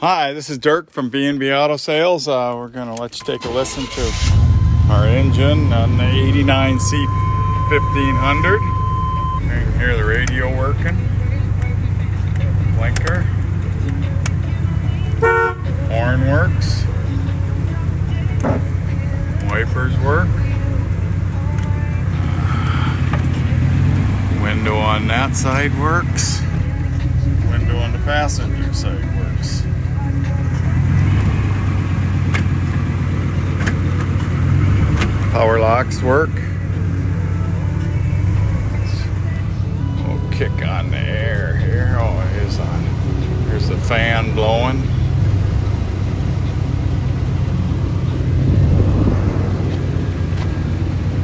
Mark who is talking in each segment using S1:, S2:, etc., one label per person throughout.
S1: Hi, this is Dirk from B&B Auto Sales. We're going to let you take a listen to our engine on the 89 C1500. You can hear the radio working, blinker, horn works, wipers work, window on that side works, window on the passenger side works. Power locks work. We'll kick on the air here. Oh, it is on. There's the fan blowing.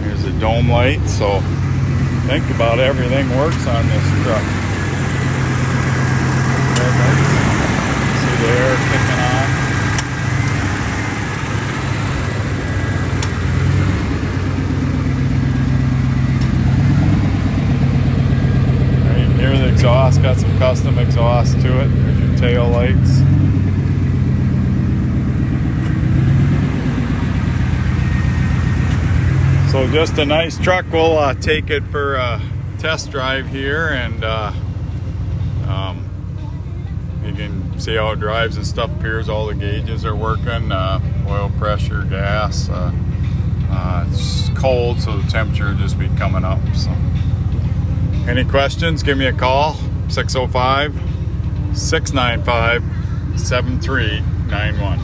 S1: Here's the dome light. So think about everything works on this truck. See the air kicking on. Here's the exhaust, got some custom exhaust to it. There's your tail lights. So just a nice truck. We'll take it for a test drive here, and you can see how it drives and stuff. Appears all the gauges are working, oil pressure, gas. It's cold, so the temperature will just be coming up. So any questions, give me a call, 605-695-7391.